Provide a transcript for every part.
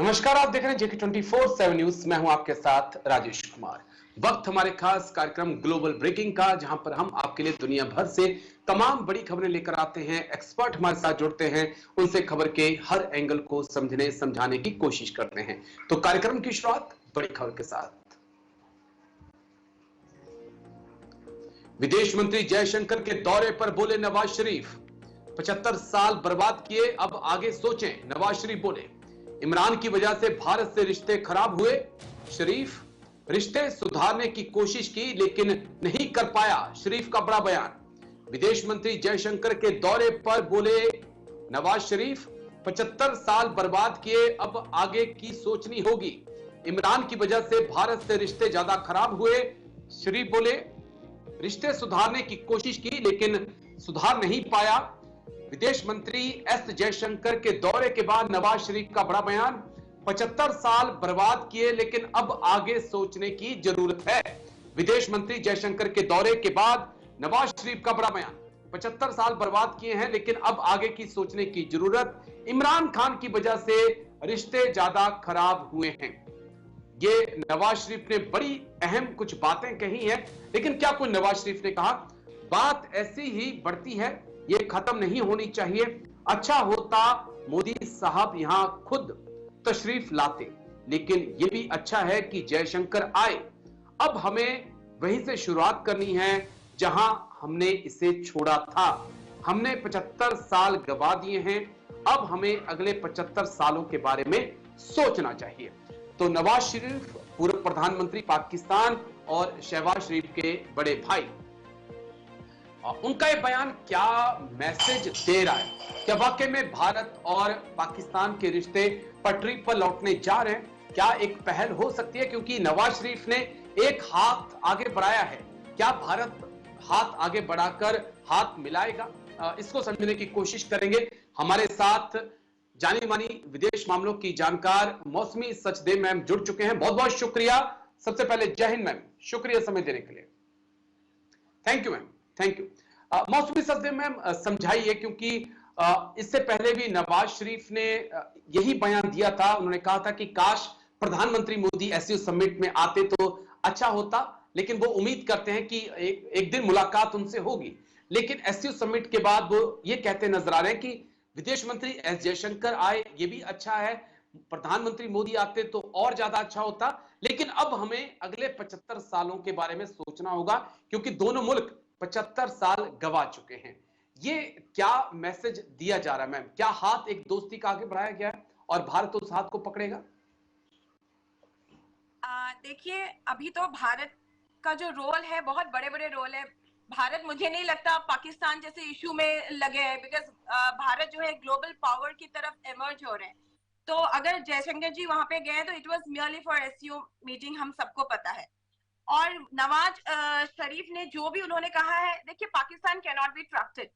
नमस्कार, आप देख रहे हैं जेके 24/7 न्यूज। मैं हूं आपके साथ राजेश कुमार। वक्त हमारे खास कार्यक्रम ग्लोबल ब्रेकिंग का, जहां पर हम आपके लिए दुनिया भर से तमाम बड़ी खबरें लेकर आते हैं। एक्सपर्ट हमारे साथ जुड़ते हैं, उनसे खबर के हर एंगल को समझने समझाने की कोशिश करते हैं। तो कार्यक्रम की शुरुआत बड़ी खबर के साथ। विदेश मंत्री जयशंकर के दौरे पर बोले नवाज शरीफ, 75 साल बर्बाद किए, अब आगे सोचें। नवाज शरीफ बोले, इमरान की वजह से भारत से रिश्ते खराब हुए। शरीफ, रिश्ते सुधारने की कोशिश की लेकिन नहीं कर पाया। शरीफ का बड़ा बयान। विदेश मंत्री जयशंकर के दौरे पर बोले नवाज शरीफ, 75 साल बर्बाद किए, अब आगे की सोचनी होगी। इमरान की वजह से भारत से रिश्ते ज्यादा खराब हुए। शरीफ बोले, रिश्ते सुधारने की कोशिश की लेकिन सुधार नहीं पाया। विदेश मंत्री एस जयशंकर के दौरे के बाद नवाज शरीफ का बड़ा बयान। 75 साल बर्बाद किए लेकिन अब आगे सोचने की जरूरत है। विदेश मंत्री जयशंकर के दौरे के बाद नवाज शरीफ का बड़ा बयान। 75 साल बर्बाद किए हैं लेकिन अब आगे की सोचने की जरूरत। इमरान खान की वजह से रिश्ते ज्यादा खराब हुए हैं। ये नवाज शरीफ ने बड़ी अहम कुछ बातें कही हैं। लेकिन क्या कोई नवाज शरीफ ने कहा, बात ऐसी ही बढ़ती है, ये खत्म नहीं होनी चाहिए। अच्छा होता मोदी साहब यहां खुद तशरीफ लाते, लेकिन ये भी अच्छा है कि जयशंकर आए। अब हमें वहीं से शुरुआत करनी है जहां हमने इसे छोड़ा था। हमने 75 साल गवा दिए हैं, अब हमें अगले 75 सालों के बारे में सोचना चाहिए। तो नवाज शरीफ, पूर्व प्रधानमंत्री पाकिस्तान और शहबाज शरीफ के बड़े भाई, उनका ये बयान क्या मैसेज दे रहा है? क्या वाकई में भारत और पाकिस्तान के रिश्ते पटरी पर लौटने जा रहे हैं? क्या एक पहल हो सकती है? क्योंकि नवाज शरीफ ने एक हाथ आगे बढ़ाया है, क्या भारत हाथ आगे बढ़ाकर हाथ मिलाएगा? इसको समझने की कोशिश करेंगे। हमारे साथ जानी मानी विदेश मामलों की जानकार मौसमी सचदेव मैम जुड़ चुके हैं। बहुत बहुत शुक्रिया। सबसे पहले जय हिंद मैम, शुक्रिया समय देने के लिए। Thank you ma'am, thank you. मौसमी सचदेव मैम, समझाइए, क्योंकि इससे पहले भी नवाज शरीफ ने यही बयान दिया था। उन्होंने कहा था कि काश प्रधानमंत्री मोदी एससीओ समिट में आते तो अच्छा होता, लेकिन वो उम्मीद करते हैं कि एक दिन मुलाकात उनसे होगी। लेकिन एससीओ समिट के बाद वो ये कहते नजर आ रहे हैं कि विदेश मंत्री एस जयशंकर आए, ये भी अच्छा है, प्रधानमंत्री मोदी आते तो और ज्यादा अच्छा होता, लेकिन अब हमें अगले 75 सालों के बारे में सोचना होगा, क्योंकि दोनों मुल्क 75 साल गवा चुके हैं। ये क्या मैसेज दिया जा रहा है मैम? क्या हाथ एक दोस्ती का आगे बढ़ाया गया है और भारत उस हाथ को पकड़ेगा? देखिए, अभी तो भारत का जो रोल है, बहुत बड़े बड़े रोल है। भारत, मुझे नहीं लगता पाकिस्तान जैसे इशू में लगे हैं, बिकॉज भारत जो है ग्लोबल पावर की तरफ इमर्ज हो रहे हैं। तो अगर जयशंकर जी वहां पे गए तो it was merely for SCO meeting, हम सबको पता है। और नवाज शरीफ ने जो भी उन्होंने कहा है, देखिए, Pakistan can not be trusted.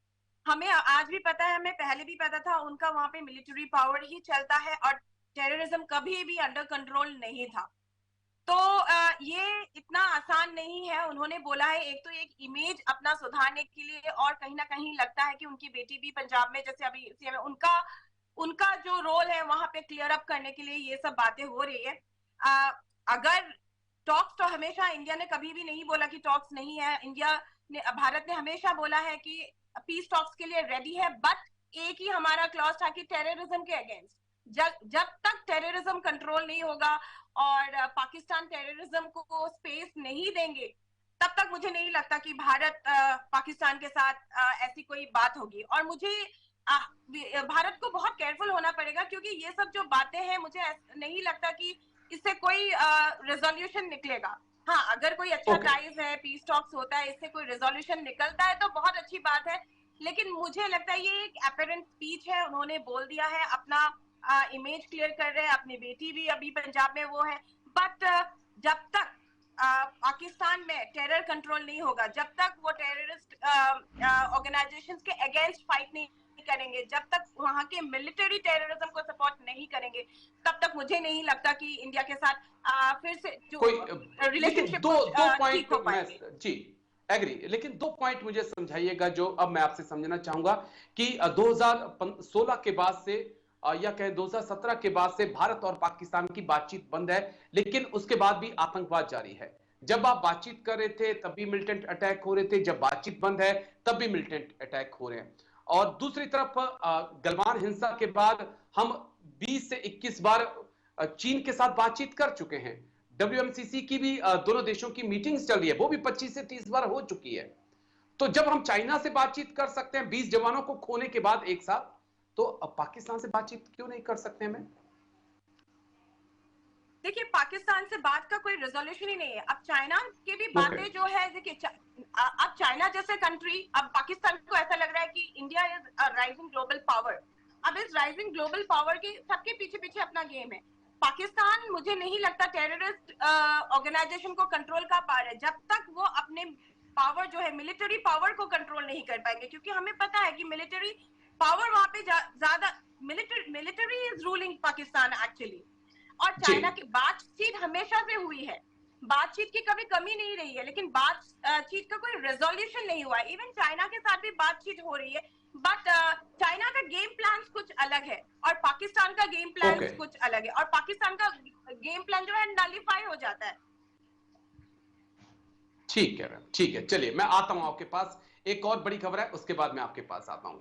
हमें आज भी पता है, हमें पहले भी पता था, उनका वहां पे मिलिट्री पावर ही चलता है और टेररिज्म कभी भी अंडर कंट्रोल नहीं था। तो ये इतना आसान नहीं है। उन्होंने बोला है, एक तो एक इमेज अपना सुधारने के लिए, और कहीं ना कहीं लगता है कि उनकी बेटी भी पंजाब में, जैसे अभी सीएम, उनका जो रोल है वहां पे क्लियर अप करने के लिए ये सब बातें हो रही है। अगर टॉक्स, तो हमेशा इंडिया ने कभी भी नहीं बोला कि टॉक्स नहीं है। भारत ने हमेशा बोला है कि पीस टॉक्स के लिए रेडी है, बट एक ही हमारा क्लॉज था कि टेररिज्म के अगेंस्ट, जब तक टेररिज्म कंट्रोल नहीं होगा और पाकिस्तान टेररिज्म को स्पेस नहीं देंगे, तब तक मुझे नहीं लगता कि भारत पाकिस्तान के साथ ऐसी कोई बात होगी। और मुझे भारत को बहुत केयरफुल होना पड़ेगा, क्योंकि ये सब जो बातें हैं, मुझे नहीं लगता कि इससे कोई रेजोल्यूशन निकलेगा। हाँ, अगर कोई अच्छा टाइज है, पीस टॉक्स होता है, इससे कोई रेजोल्यूशन निकलता है तो बहुत अच्छी बात है। लेकिन मुझे लगता है ये एक अपीरेंट स्पीच है, उन्होंने बोल दिया है, अपना इमेज क्लियर कर रहे हैं। अपनी बेटी भी अभी पंजाब में वो है, बट जब तक पाकिस्तान में टेरर कंट्रोल नहीं होगा, जब तक वो टेररिस्ट ऑर्गेनाइजेशंस के अगेंस्ट फाइट नहीं करेंगे, जब तक वहां के मिलिट्री टेररिज्म को सपोर्ट नहीं करेंगे, तब तक मुझे नहीं लगता कि इंडिया के साथ फिर से जो रिलेशनशिप दो पॉइंट जी एग्री, लेकिन 2 पॉइंट मुझे समझाइएगा जो अब मैं आपसे समझना चाहूंगा कि 2016 के बाद से या कहें 2017 के बाद से भारत और पाकिस्तान की बातचीत बंद है, लेकिन उसके बाद भी आतंकवाद जारी है। जब आप बातचीत कर रहे थे तब भी मिलिटेंट अटैक हो रहे थे, जब बातचीत बंद है तब भी मिलिटेंट अटैक हो रहे हैं। और दूसरी तरफ गलवान हिंसा के बाद हम 20 से 21 बार चीन के साथ बातचीत कर चुके हैं। डब्ल्यूएमसीसी की भी दोनों देशों की मीटिंग्स चल रही है, वो भी 25 से 30 बार हो चुकी है। तो जब हम चाइना से बातचीत कर सकते हैं 20 जवानों को खोने के बाद एक साथ, तो अब पाकिस्तान से बातचीत क्यों नहीं कर सकते हैं? देखिए, पाकिस्तान से बात का कोई रेजोल्यूशन ही नहीं है। अब चाइना की भी बातें जो है, देखिए अब चाइना जैसे कंट्री, अब पाकिस्तान को ऐसा लग रहा है कि India is a rising global power. अब इस राइजिंग ग्लोबल पावर के सबके पीछे पीछे अपना गेम है। पाकिस्तान मुझे नहीं लगता टेररिस्ट ऑर्गेनाइजेशन को कंट्रोल कर पा रहे जब तक वो अपने पावर जो है, मिलिट्री पावर को कंट्रोल नहीं कर पाएंगे, क्योंकि हमें पता है कि मिलिट्री पावर वहां पे ज्यादा, military is ruling Pakistan actually. और चाइना की बातचीत हमेशा से हुई है, बातचीत की कभी कमी नहीं रही है, लेकिन बातचीत का कोई रेजोल्यूशन नहीं हुआ है। इवन चाइना के साथ भी बातचीत हो रही है, बट चाइना का गेम प्लान कुछ अलग है और पाकिस्तान का गेम प्लान कुछ अलग है, और पाकिस्तान का गेम प्लान जो है नलिफाई हो जाता है। ठीक है, ठीक है, चलिए मैं आता हूं आपके पास। एक और बड़ी खबर है, उसके बाद मैं आपके पास आता हूं।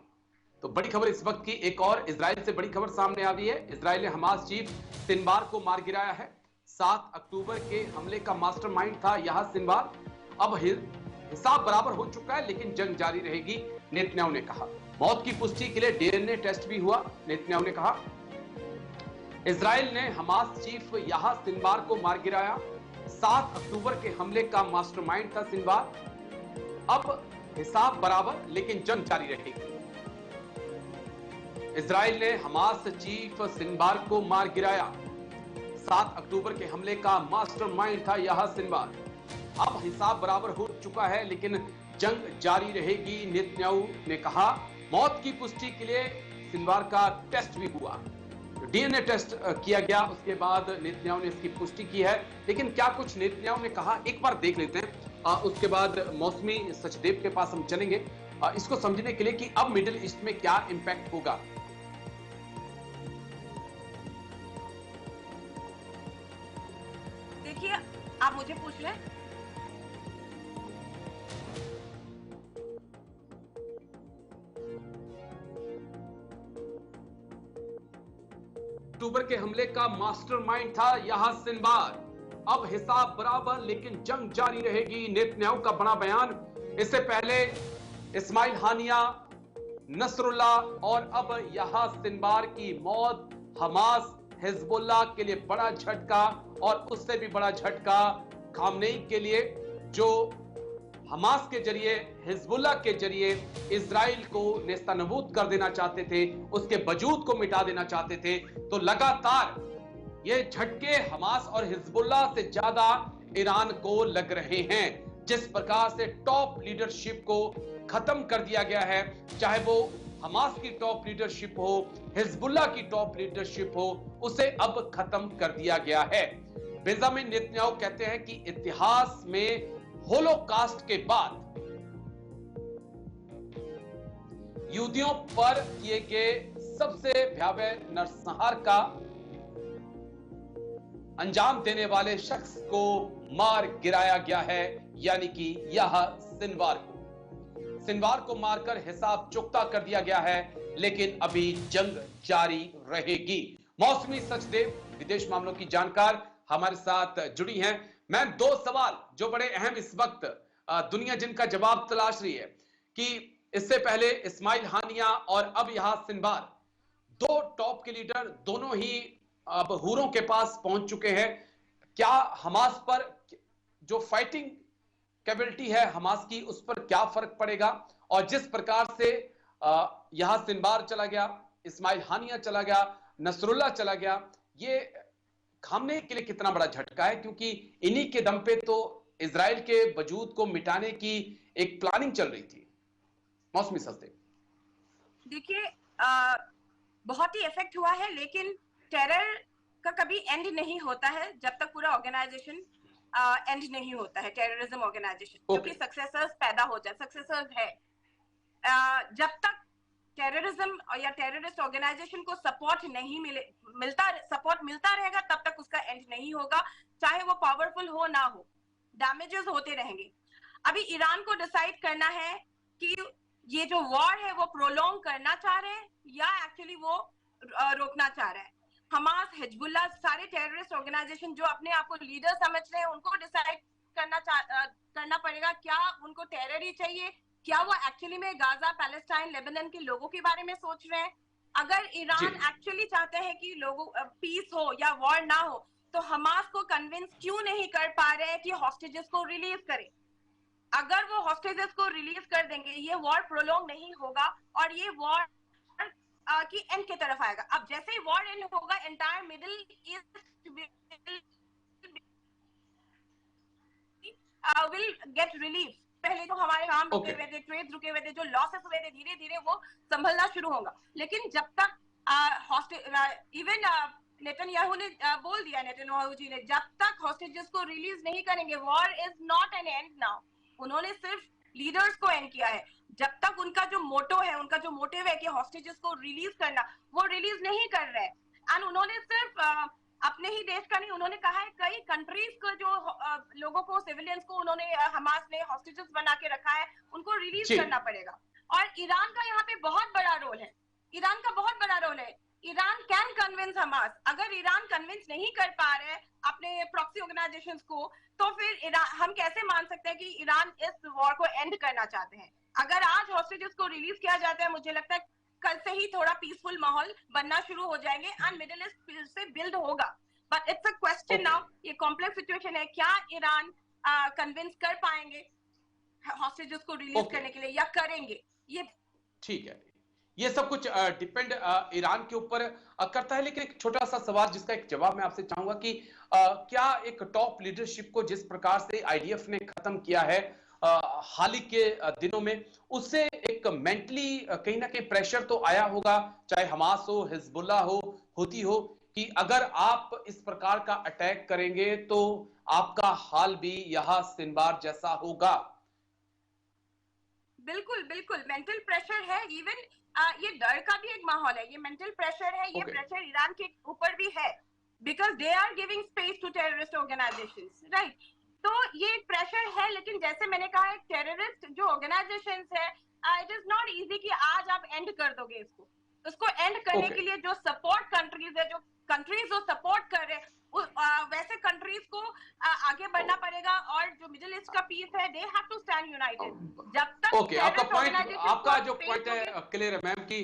तो बड़ी खबर इस वक्त की एक और इजराइल से बड़ी खबर सामने आ रही है। इजराइल ने हमास चीफ सिनवार को मार गिराया है। 7 अक्टूबर के हमले का मास्टरमाइंड था यह सिनवार। अब हिसाब बराबर हो चुका है, लेकिन जंग जारी रहेगी, नेतन्याहू ने कहा। मौत की पुष्टि के लिए डीएनए टेस्ट भी हुआ, नेतन्याहू ने कहा। इजराइल ने हमास चीफ याह्या सिनवार को मार गिराया। 7 अक्टूबर के हमले का मास्टरमाइंड था सिनवार। अब हिसाब बराबर, लेकिन जंग जारी रहेगी। इजराइल ने हमास चीफ सिनवार को मार गिराया। 7 अक्टूबर के हमले का मास्टरमाइंड था याह्या सिनवार। अब हिसाब बराबर हो चुका है, लेकिन जंग जारी रहेगी, नेतन्याहू ने कहा। मौत की पुष्टि के लिए सिनवार का टेस्ट भी हुआ, डीएनए टेस्ट किया गया, उसके बाद नेतन्याहू ने इसकी पुष्टि की है। लेकिन क्या कुछ नेतन्याहू ने कहा, एक बार देख लेते हैं। उसके बाद मौसमी सचदेव के पास हम चलेंगे इसको समझने के लिए कि अब मिडिल ईस्ट में क्या इंपैक्ट होगा। देखिए, आप मुझे पूछ लें। अक्टूबर के हमले का मास्टरमाइंड था याह्या सिनवार। अब हिसाब बराबर, लेकिन जंग जारी रहेगी, नेतन्याहू का बड़ा बयान। इससे पहले इस्माइल हानिया, नसरुल्लाह और अब याह्या सिनवार की मौत हमास हिजबुल्लाह के लिए बड़ा झटका, और उससे भी बड़ा झटका खामनेई के लिए, जो हमास के जरिए, हिजबुल्लाह के जरिए इजराइल को नेस्तनाबूद कर देना चाहते थे, उसके वजूद को मिटा देना चाहते थे। तो लगातार ये झटके हमास और हिजबुल्लाह से ज्यादा ईरान को लग रहे हैं। जिस प्रकार से टॉप लीडरशिप को खत्म कर दिया गया है, चाहे वो हमास की टॉप लीडरशिप हो, हिजबुल्लाह की टॉप लीडरशिप हो, उसे अब खत्म कर दिया गया है। बेंजामिन नेतन्याहू कहते हैं कि इतिहास में होलोकास्ट के बाद यहूदियों पर किए गए सबसे भयावह नरसंहार का अंजाम देने वाले शख्स को मार गिराया गया है, यानी कि याह्या सिनवार को मारकर हिसाब चुकता कर दिया गया है, लेकिन अभी जंग जारी रहेगी। मौसमी सचदेव, विदेश मामलों की जानकार, हमारे साथ जुड़ी हैं। मैं 2 सवाल जो बड़े अहम इस वक्त दुनिया जिनका जवाब तलाश रही है, कि इससे पहले इस्माइल हानिया और अब याह्या सिनवार, 2 टॉप के लीडर दोनों ही अब हूरों के पास पहुंच चुके हैं। क्या हमास पर जो फाइटिंग कैपेबिलिटी है हमास की, उस पर क्या फर्क पड़ेगा? और जिस प्रकार से याह्या सिनवार चला गया, इस्माइल हानिया चला गया, नसरुल्लाह चला गया, ये खामनेई के लिए कितना बड़ा झटका है? क्योंकि इन्हीं के दम पे तो इजराइल के वजूद को मिटाने की एक प्लानिंग चल रही थी। मौसमी सचदेव, देखिए, बहुत ही इफेक्ट हुआ है, लेकिन टेरर का कभी एंड नहीं होता है जब तक पूरा ऑर्गेनाइजेशन एंड नहीं होता है, टेररिज्म ऑर्गेनाइजेशन, क्योंकि सक्सेसर्स पैदा हो जाए, सक्सेसर्स है। जब तक टेररिज्म या टेररिस्ट ऑर्गेनाइजेशन को सपोर्ट नहीं सपोर्ट मिलता रहेगा तब तक उसका एंड नहीं होगा, चाहे वो पावरफुल हो ना हो, डैमेजेस होते रहेंगे। अभी ईरान को डिसाइड करना है कि ये जो वॉर है वो प्रोलॉन्ग करना चाह रहे हैं या एक्चुअली वो रोकना चाह रहा है। हमास, हिजबुल्लाह, सारे टेररिस्ट ऑर्गेनाइजेशन जो अपने आप को लीडर समझ रहे हैं, उनको डिसाइड करना पड़ेगा क्या उनको टेरर ही चाहिए, क्या वो एक्चुअली में गाजा, पैलेस्टाइन, लेबनान के लोगों के बारे में सोच रहे हैं। अगर ईरान एक्चुअली चाहते हैं कि लोगों पीस हो या वॉर ना हो, तो हमास को कन्विंस क्यों नहीं कर पा रहे हैं कि हॉस्टेजेस को रिलीज करें। अगर वो हॉस्टेजेस को रिलीज कर देंगे, ये वॉर प्रोलॉन्ग नहीं होगा और ये वॉर की एंड की तरफ आएगा। अब जैसे ही वॉर एंड होगा, entire middle east will get relief. पहले तो हमारे काम रुके हुए थे, ट्रेड रुके हुए थे, जो लॉसेस हुए थे, धीरे धीरे वो संभलना शुरू होगा। लेकिन जब तक इवन नेतन्याहू ने बोल दिया, नेतन्याहू जी ने, जब तक हॉस्टेजेस को रिलीज नहीं करेंगे, war is not an and now. उन्होंने सिर्फ लीडर्स को एंड किया है। जब तक उनका जो मोटो है, उनका जो मोटिव है कि हॉस्टेजेस को रिलीज करना, वो रिलीज नहीं कर रहे हैं। एंड उन्होंने सिर्फ अपने ही देश का नहीं, उन्होंने कहा है कई कंट्रीज को जो लोगों को, सिविलियंस को उन्होंने हमास ने हॉस्टेजेस बना के रखा है, उनको रिलीज करना पड़ेगा। और ईरान का यहाँ पे बहुत बड़ा रोल है, ईरान का बहुत बड़ा रोल है। Iran can convince Hamas. अगर ईरान कन्विंस नहीं कर पा रहे हैं अपने प्रॉक्सी ऑर्गेनाइजेशंस को, तो फिर हम कैसे मान सकते हैं कि ईरान इस वॉर को एंड करना चाहते हैं। अगर आज हॉस्टेजेस को रिलीज किया जाता है, मुझे लगता है कल से ही थोड़ा पीसफुल माहौल बनना शुरू हो जाएंगे एंड मिडिल ईस्ट फिर से बिल्ड होगा। But it's a question now, ये कॉम्प्लेक्स सिचुएशन है, क्या ईरान कन्विंस कर पाएंगे हॉस्टेजेस को रिलीज करने के लिए या करेंगे। ये ठीक है, ये सब कुछ डिपेंड ईरान के ऊपर करता है। लेकिन एक छोटा सा सवाल जिसका एक जवाब मैं आपसे चाहूंगा कि क्या एक टॉप लीडरशिप को जिस प्रकार से आईडीएफ ने खत्म किया है हाल ही के दिनों में, उससे एक मेंटली कहीं ना कहीं प्रेशर तो आया होगा, चाहे हमास हो, हिजबुल्लाह हो, हुती हो, कि अगर आप इस प्रकार का अटैक करेंगे तो आपका हाल भी यहाँ सिनबार जैसा होगा। बिल्कुल बिल्कुल मेंटल प्रेशर है। इवन ये डर का भी एक माहौल है, ये मेंटल प्रेशर है। ये प्रेशर ईरान के ऊपर भी है, because they are giving space to terrorist organisations, right. तो ये प्रेशर है, लेकिन जैसे मैंने कहा, टेररिस्ट जो ऑर्गेनाइजेशंस है, इट इज नॉट इजी कि आज आप एंड कर दोगे इसको। उसको एंड करने के लिए जो सपोर्ट कंट्रीज है, जो कंट्रीज जो सपोर्ट कर रहे हैं, वैसे कंट्रीज को आगे बढ़ना पड़ेगा। और जो मिडिल ईस्ट का पीस है, they have to stand united. जब तक आपका जो पॉइंट है क्लियर है मैम, कि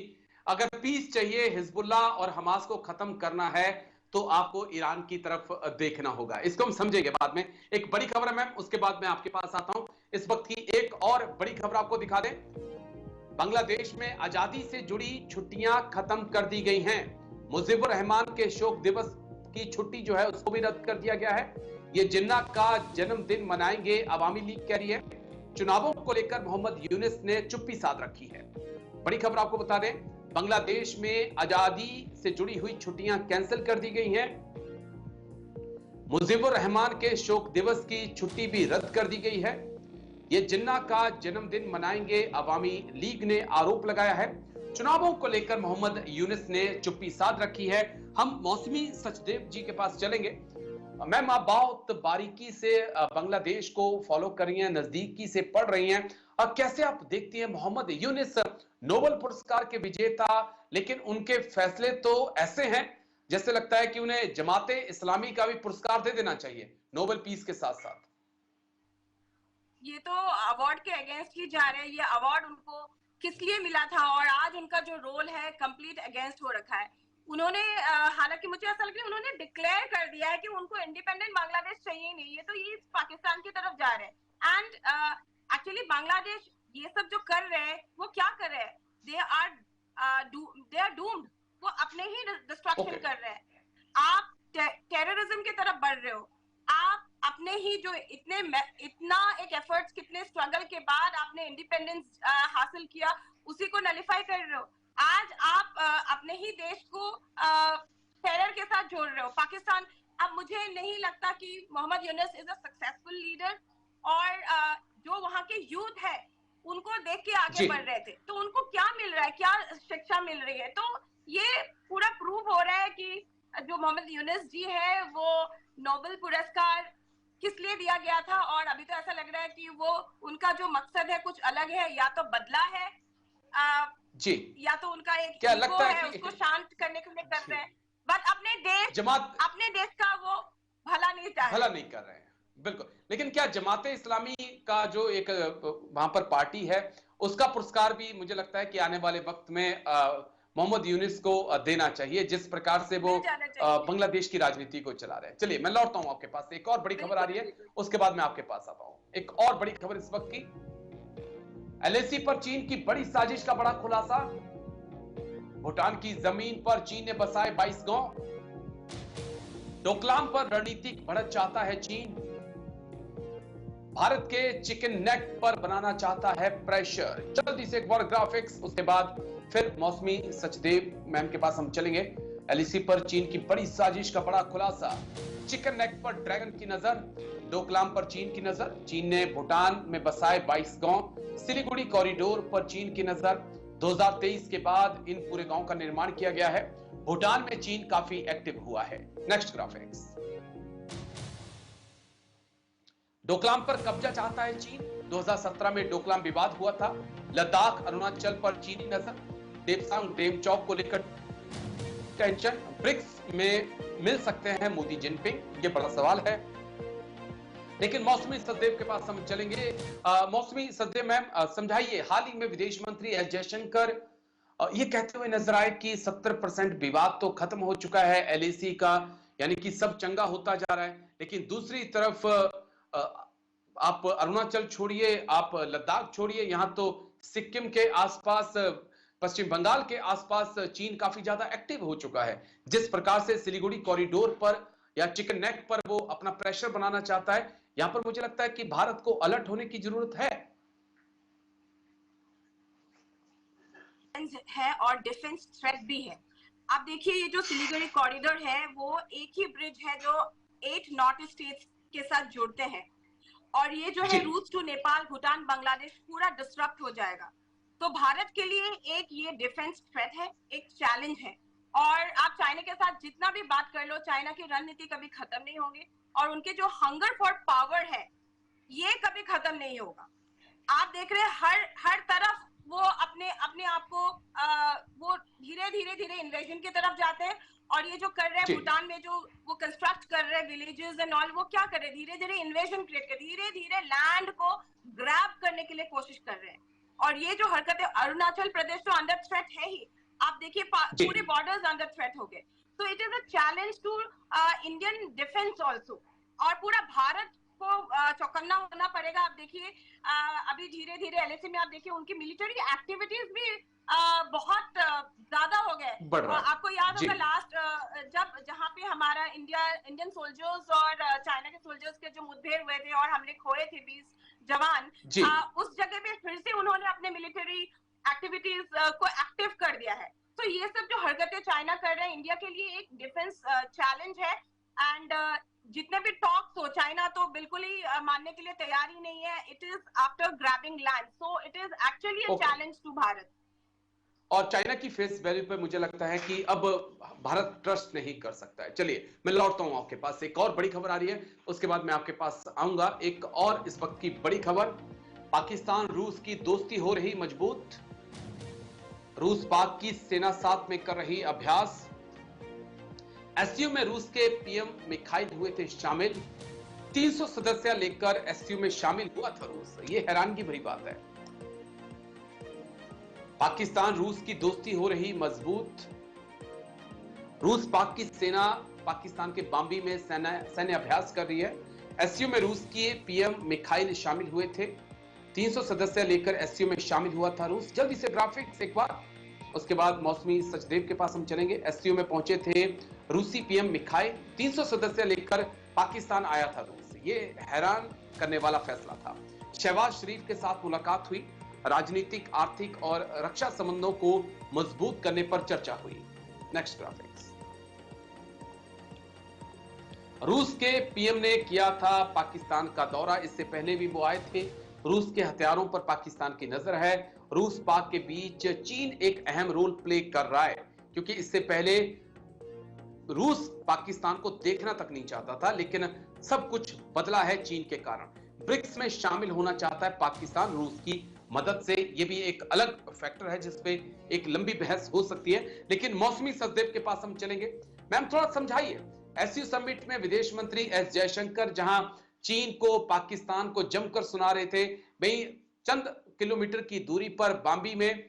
अगर पीस चाहिए, हिजबुल्लाह और हमास को खत्म करना है, तो आपको ईरान की तरफ देखना होगा। इसको हम समझेंगे बाद में। एक बड़ी खबर है मैम, उसके बाद मैं आपके पास आता हूं। इस वक्त की एक और बड़ी खबर आपको दिखा दें। बांग्लादेश में आजादी से जुड़ी छुट्टियां खत्म कर दी गई हैं। मुजीबुर रहमान के शोक दिवस की छुट्टी जो है उसको भी रद्द कर दिया गया है। ये जिन्ना का जन्मदिन मनाएंगे, अवामी लीग कह रही है। चुनावों को लेकर मोहम्मद यूनिस ने चुप्पी साध रखी है। बड़ी खबर आपको बता दें, बांग्लादेश में आजादी से जुड़ी हुई छुट्टियां कैंसिल कर दी गई हैं। मुजीबुर रहमान के शोक दिवस की छुट्टी भी रद्द कर दी गई है। ये जिन्ना का जन्मदिन मनाएंगे, अवामी लीग ने आरोप लगाया है। चुनावों को लेकर मोहम्मद यूनिस ने चुप्पी साध रखी है। हम मौसमी सचदेव जी के पास चलेंगे। मैम, आप बहुत बारीकी से बांग्लादेश को फॉलो कर रही हैं, नजदीकी से पढ़ रही हैं, और कैसे आप देखती हैं मोहम्मद यूनिस नोबेल पुरस्कार के विजेता, लेकिन उनके फैसले तो ऐसे हैं जैसे लगता है कि उन्हें जमाते इस्लामी का भी पुरस्कार दे देना चाहिए नोबेल पीस के साथ साथ। ये तो अवार्ड के अगेंस्ट ही जा रहे हैं। ये अवार्ड उनको किस लिए मिला था, और आज उनका जो रोल है कंप्लीट अगेंस्ट हो रखा है। उन्होंने हालांकि मुझे ऐसा लगता है उन्होंने डिक्लेयर कर दिया है कि उनको इंडिपेंडेंट बांग्लादेश चाहिए नहीं। ये तो ये पाकिस्तान की तरफ जा रहे हैं। एंड एक्चुअली बांग्लादेश ये सब जो कर रहे हैं, वो क्या कर रहे हैं, दे आर डूम्ड। वो अपने ही डिस्ट्रक्शन कर रहे हैं। आप टेररिज्म की तरफ बढ़ रहे हो। आप अपने ही जो इतना एक एफर्ट्स, कितने स्ट्रगल के बाद आपने इंडिपेंडेंस हासिल किया, उसी को नलिफाई कर रहे हो। आज आप अपने ही देश को टेरर के साथ जोड़ रहे हो, पाकिस्तान। अब मुझे नहीं लगता कि Muhammad Yunus is a successful leader. और जो वहां के यूथ है, उनको देख के आगे जी। बढ़ रहे थे, तो उनको क्या मिल रहा है, क्या शिक्षा मिल रही है? तो ये पूरा प्रूव हो रहा है कि जो मोहम्मद यूनुस जी है वो नोबेल पुरस्कार किस लिए दिया गया था, और अभी तो ऐसा लग रहा है कि वो उनका जो मकसद है कुछ अलग है, या तो बदला है जी, या तो उनका एक क्या ईगो लगता है है उसको कि शांत करने के लिए कर रहे हैं, बट जमात अपने देश का वो भला नहीं चाह भला रहे। नहीं कर रहे हैं, बिल्कुल। लेकिन क्या जमाते इस्लामी का जो एक वहां पर पार्टी है, उसका पुरस्कार भी मुझे लगता है कि आने वाले वक्त में मोहम्मद यूनुस को देना चाहिए, जिस प्रकार से वो मिल जाना चाहिए। बांग्लादेश की राजनीति को चला रहे हैं। चलिए, मैं लौटता हूं आपके पास, एक और बड़ी खबर आ बिल्कुल रही है, बिल्कुल। उसके बाद मैं आपके पास आता हूं। एक और बड़ी खबर इस वक्त की, एलएसी पर चीन की बड़ी साजिश का बड़ा खुलासा। भूटान की जमीन पर चीन ने बसाए 22 गांव। डोकलाम पर रणनीतिक बढ़त चाहता है चीन। भारत के चिकन नेक पर बनाना चाहता है प्रेशर। जल्दी से एक बार ग्राफिक्स, उसके बाद फिर मौसमी सचदेव मैम के पास हम चलेंगे। एलएसी पर चीन की बड़ी साजिश का बड़ा खुलासा। चिकन नेक पर ड्रैगन की नजर, डोकलाम पर चीन की नजर। चीन ने भूटान में बसाए 22 गांव। सिलीगुड़ी कॉरिडोर पर चीन की नजर। 2023 के बाद इन पूरे गांव का निर्माण किया गया है। भूटान में चीन काफी एक्टिव हुआ है। नेक्स्ट ग्राफिक्स, डोकलाम पर कब्जा चाहता है चीन। 2017 में डोकलाम विवाद हुआ था। लद्दाख, अरुणाचल पर चीनी नजर। देपसांग डेमचौक को लेकर टेंशन। ब्रिक्स में मिल सकते हैं मोदी जिनपिंग, ये बड़ा सवाल है। लेकिन मौसमी सचदेव के पास हम चलेंगे। मौसमी सचदेव मैम, समझाइए, हाल ही में विदेश मंत्री एस जयशंकर ये कहते हुए नजर आए कि 70% विवाद तो खत्म हो चुका है एलएसी का, यानी कि सब चंगा होता जा रहा है। लेकिन दूसरी तरफ आप अरुणाचल छोड़िए, आप लद्दाख छोड़िए, यहां तो सिक्किम के आसपास, पश्चिम बंगाल के आसपास चीन काफी ज्यादा एक्टिव हो चुका है। जिस प्रकार से सिलीगुड़ी कॉरिडोर पर या चिकन नेक पर वो अपना प्रेशर बनाना चाहता है, यहां पर मुझे लगता है कि भारत को अलर्ट होने की जरूरत है। है और डिफेंस थ्रेट भी है। आप देखिए, ये जो सिलीगुड़ी कॉरिडोर है वो एक ही ब्रिज है जो 8 नॉर्थ स्टेट्स के साथ जोड़ते हैं, और ये जो जी, है रूट टू नेपाल, भूटान, बांग्लादेश पूरा डिस्टरप्ट हो जाएगा। तो भारत के लिए एक ये डिफेंस थ्रेट है, एक चैलेंज है। और आप चाइना के साथ जितना भी बात कर लो, चाइना की रणनीति कभी खत्म नहीं होगी, और उनके जो हंगर फॉर पावर है ये कभी खत्म नहीं होगा। आप देख रहे हैं हर तरफ वो अपने अपने आप को वो धीरे धीरे धीरे इन्वेजन की तरफ जाते हैं। और ये जो कर रहे हैं जी, भूटान में, जो वो कंस्ट्रक्ट कर रहे हैं विलेजेस एंड ऑल, वो क्या कर रहे हैं, धीरे धीरे इन्वेजन क्रिएट कर, धीरे धीरे लैंड को ग्रैब करने के लिए कोशिश कर रहे हैं। और ये जो हरकत है, अरुणाचल प्रदेश तो अंडर थ्रेट है ही। आप देखिए जी, पूरे बॉर्डर्स अंडर थ्रेट हो गए। तो it is a challenge to Indian defence also, और पूरा भारत को चौकन्ना होना पड़ेगा। आप देखिए अभी धीरे धीरे एलएसी में आप देखिए उनकी मिलिट्री एक्टिविटीज भी बहुत ज्यादा हो गए। बढ़ रहा है। आपको याद जी, होगा लास्ट जब जहां पे हमारा इंडियन सोल्जर्स और चाइना के सोल्जर्स के जो मुठभेड़ हुए थे और हमने खोए थे 20 जवान, जी, उस जगह पे फिर से उन्होंने अपने मिलिट्री एक्टिविटीज को एक्टिव कर दिया है। तो ये सब जो हरकतें चाइना कर रहे हैं इंडिया के लिए एक डिफेंस चैलेंज है। एंड जितने भी टॉक्स हो, चाइना तो बिल्कुल ही मानने के लिए तैयार ही नहीं है। It is after grabbing land, so it is actually a okay. Challenge to Bharat. और चाइना की फेस वैल्यू पे मुझे लगता है कि अब भारत ट्रस्ट नहीं कर सकता है। चलिए, मैं लौटता हूं आपके पास, एक और बड़ी खबर आ रही है, उसके बाद मैं आपके पास आऊंगा। एक और इस वक्त की बड़ी खबर, पाकिस्तान रूस की दोस्ती हो रही मजबूत। रूस पाक की सेना साथ में कर रही अभ्यास। एससीओ में रूस के पीएम मिखाइल हुए थे शामिल। 300 सदस्य लेकर एससीओ में शामिल हुआ था रूस, ये हैरानगी भरी बात है। पाकिस्तान रूस की दोस्ती हो रही मजबूत। रूस पाक की सेना पाकिस्तान के बाम्बी में सैन्य अभ्यास कर रही है। एससीओ में रूस के पीएम मिखाइल शामिल हुए थे। 300 सदस्य लेकर एससीओ में शामिल हुआ था रूस। जल्दी से ग्राफिक्स एक बार, उसके बाद मौसमी सचदेव के पास हम चलेंगे। एससीओ में पहुंचे थे रूसी पीएम मिखाइल। 300 सदस्य लेकर पाकिस्तान आया था रूस। ये हैरान करने वाला फैसला था। शहबाज शरीफ के साथ मुलाकात हुई। राजनीतिक, आर्थिक और रक्षा संबंधों को मजबूत करने पर चर्चा हुई। नेक्स्ट ग्राफिक्स, रूस के पीएम ने किया था पाकिस्तान का दौरा। इससे पहले भी वो आए थे। रूस के हथियारों पर पाकिस्तान की नजर है। रूस पाक के बीच चीन एक अहम रोल प्ले कर रहा है, क्योंकि इससे पहले रूस पाकिस्तान को देखना तक नहीं चाहता था, लेकिन सब कुछ बदला है चीन के कारण। ब्रिक्स में शामिल होना चाहता है पाकिस्तान रूस की मदद से। यह भी एक अलग फैक्टर है जिसपे एक लंबी बहस हो सकती है, लेकिन मौसमी सचदेव के पास हम चलेंगे। मैम थोड़ा समझाइए, एससीओ समिट में विदेश मंत्री एस जयशंकर जहां चीन को पाकिस्तान को जमकर सुना रहे थे, वहीं चंद किलोमीटर की दूरी पर बाम्बी में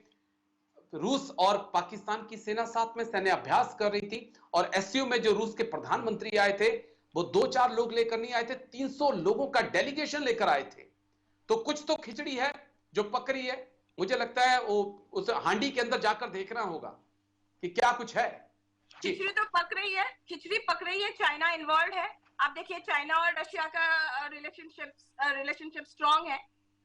रूस और पाकिस्तान की सेना साथ में सैन्य अभ्यास कर रही थी, और एससीओ में जो रूस के प्रधानमंत्री आए थे वो 2-4 लोग लेकर नहीं आए थे, 300 लोगों का डेलीगेशन लेकर आए थे। तो कुछ तो खिचड़ी है जो पक रही है। मुझे लगता है वो उस हांडी के अंदर जाकर देखना होगा कि क्या कुछ है। खिचड़ी तो पक रही है, खिचड़ी पक रही है। चाइना इन्वॉल्व है। आप देखिए चाइना और रशिया का रिलेशनशिप स्ट्रांग है,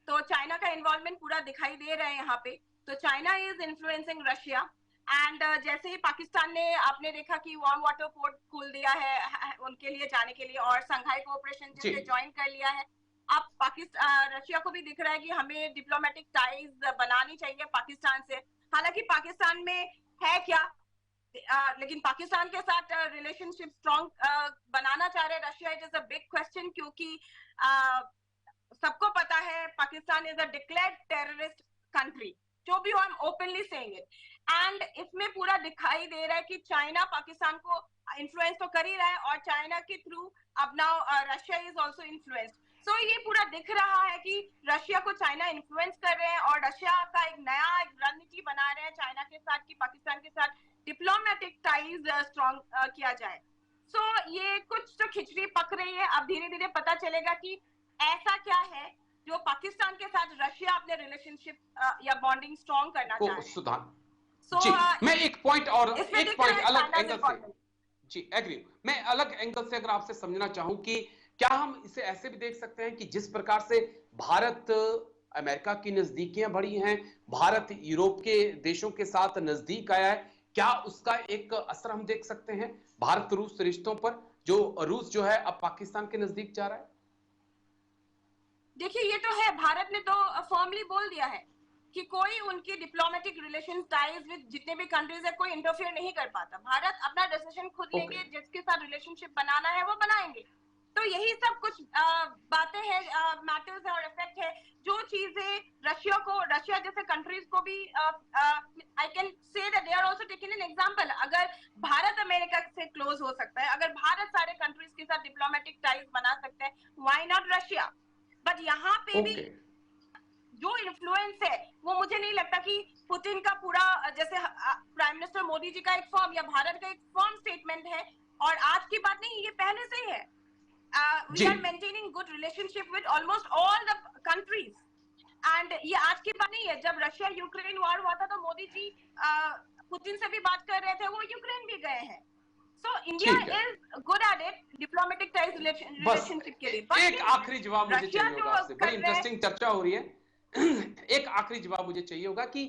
तो चाइना का इन्वॉल्वमेंट पूरा दिखाई दे रहा है यहाँ पे। तो China is influencing Russia and जैसे ही पाकिस्तान ने, आपने देखा कि वार्म वाटर पोर्ट खोल दिया है उनके लिए जाने के लिए, और संघाई कोऑपरेशन जैसे ज्वाइन कर लिया है। अब पाकिस्तान रशिया को भी दिख रहा है कि हमें डिप्लोमेटिक टाइज बनानी चाहिए पाकिस्तान से। हालांकि पाकिस्तान में है क्या, लेकिन पाकिस्तान के साथ रिलेशनशिप स्ट्रॉन्ग बनाना चाह रहे Russia, it is a big question, क्योंकि सबको पता है Pakistan is a declared terrorist country, जो भी I am openly saying it. And इसमें पूरा दिखाई दे रहा है कि चाइना पाकिस्तान को इन्फ्लुएंस तो कर ही रहा है, और चाइना के थ्रू अब now Russia is also influenced. So ये पूरा दिख रहा है कि रशिया को चाइना इन्फ्लुएंस कर रहे हैं, और रशिया का एक नया रणनीति बना रहे हैं चाइना के साथ कि पाकिस्तान के साथ डिप्लोमेटिक टाइज स्ट्रॉन्ग किया जाए। सो ये कुछ तो खिचड़ी पक रही है। अब धीरे धीरे पता चलेगा कि ऐसा क्या है जो पाकिस्तान के साथ रशिया अपने रिलेशनशिप या बॉन्डिंग स्ट्रॉन्ग करना चाह रहे हैं। जी, मैं एक पॉइंट अलग एंगल से, जी एग्री, मैं अलग एंगल से अगर आपसे समझना चाहूं कि क्या हम इसे ऐसे भी देख सकते हैं कि जिस प्रकार से भारत अमेरिका की नजदीकियां बढ़ी हैं, भारत यूरोप के देशों के साथ नजदीक आया है, क्या उसका एक असर हम देख सकते हैं भारत रूस रिश्तों पर, जो रूस जो है अब पाकिस्तान के नजदीक जा रहा है? देखिए ये तो है, भारत ने तो फर्मली बोल दिया है कि कोई उनकी डिप्लोमेटिक रिलेशन टाइज विद जितने भी कंट्रीज है कोई इंटरफेयर नहीं कर पाता। भारत अपना डिसीजन खुद लेंगे, जिसके साथ रिलेशनशिप बनाना है वो बनाएंगे। तो यही सब कुछ बातें हैं, मैटर्स है और इफेक्ट है, जो चीजें रशिया जैसे कंट्रीज को भी I can say that they are also taking an example. अगर भारत अमेरिका से क्लोज हो सकता है, अगर भारत सारे कंट्रीज के साथ डिप्लोमेटिक टाइज बना सकते हैं, व्हाई नॉट रशिया? बट यहाँ पे भी जो इन्फ्लुएंस है वो मुझे नहीं लगता कि पुतिन का पूरा, जैसे प्राइम मिनिस्टर मोदी जी का एक फर्म या भारत का एक फर्म स्टेटमेंट है, और आज की बात नहीं, ये पहले से ही है। We are maintaining good relationship with almost all the countries, and ये आज की बात नहीं है। जब रशिया यूक्रेन वॉर हुआ था तो मोदी जी पुतिन से भी बात कर रहे थे, वो यूक्रेन भी गए हैं। So India is good at it diplomatic ties relationship के लिए। एक आखिरी जवाब मुझे चाहिए होगा आपसे, बड़ी इंटरेस्टिंग चर्चा हो रही है। एक आखिरी जवाब मुझे चाहिए होगा कि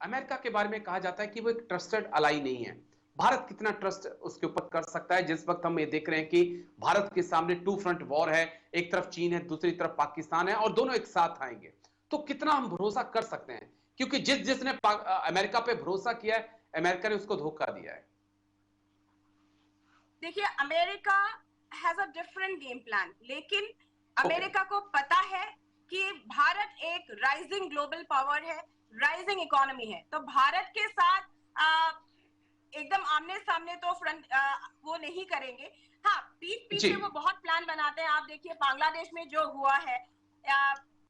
अमेरिका के बारे में कहा जाता है कि वो एक ट्रस्टेड अलाई नहीं है। भारत कितना ट्रस्ट उसके ऊपर कर सकता है, जिस वक्त हम ये देख रहे हैं कि भारत के सामने 2 फ्रंट वॉर है, एक तरफ चीन है, दूसरी तरफ पाकिस्तान है, और दोनों एक साथ आएंगे, तो कितना हम भरोसा कर सकते हैं? क्योंकि जिसने अमेरिका पे भरोसा किया है, अमेरिका ने उसको धोखा दिया है। देखिए America has a different game plan, लेकिन अमेरिका को पता है कि भारत एक राइजिंग ग्लोबल पावर है, राइजिंग इकोनॉमी है, तो भारत के साथ एकदम आमने सामने तो फ्रंट वो नहीं करेंगे। हाँ, पीठ पीछे वो बहुत प्लान बनाते हैं। आप देखिए बांग्लादेश में जो हुआ है,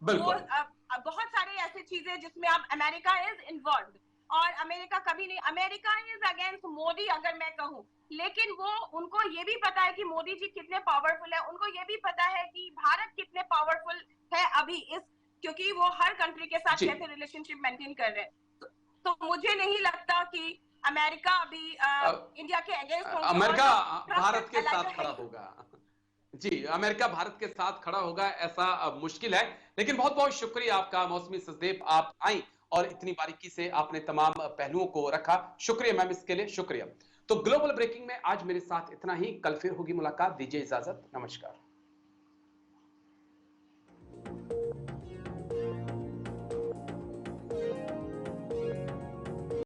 वो बहुत सारे ऐसे चीजें जिसमें अब अमेरिका इज इन्वॉल्व, और अमेरिका कभी नहीं, अमेरिका इज अगेंस्ट मोदी अगर मैं कहूं, लेकिन वो उनको ये भी पता है कि मोदी जी कितने पावरफुल है, उनको ये भी पता है कि भारत कितने पावरफुल है अभी इस, क्योंकि वो हर कंट्री के साथ कैसे रिलेशनशिप मेंटेन कर रहे हैं। तो मुझे नहीं लगता कि अमेरिका अभी इंडिया के अगेंस्ट होगा। अमेरिका भारत के साथ खड़ा होगा। जी, अमेरिका भारत के साथ खड़ा होगा ऐसा मुश्किल है। लेकिन बहुत बहुत शुक्रिया आपका मौसमी सचदेव, आप आई और इतनी बारीकी से आपने तमाम पहलुओं को रखा। शुक्रिया मैम, इसके लिए शुक्रिया। तो ग्लोबल ब्रेकिंग में आज मेरे साथ इतना ही, कल फिर होगी मुलाकात, दीजिए इजाजत, नमस्कार।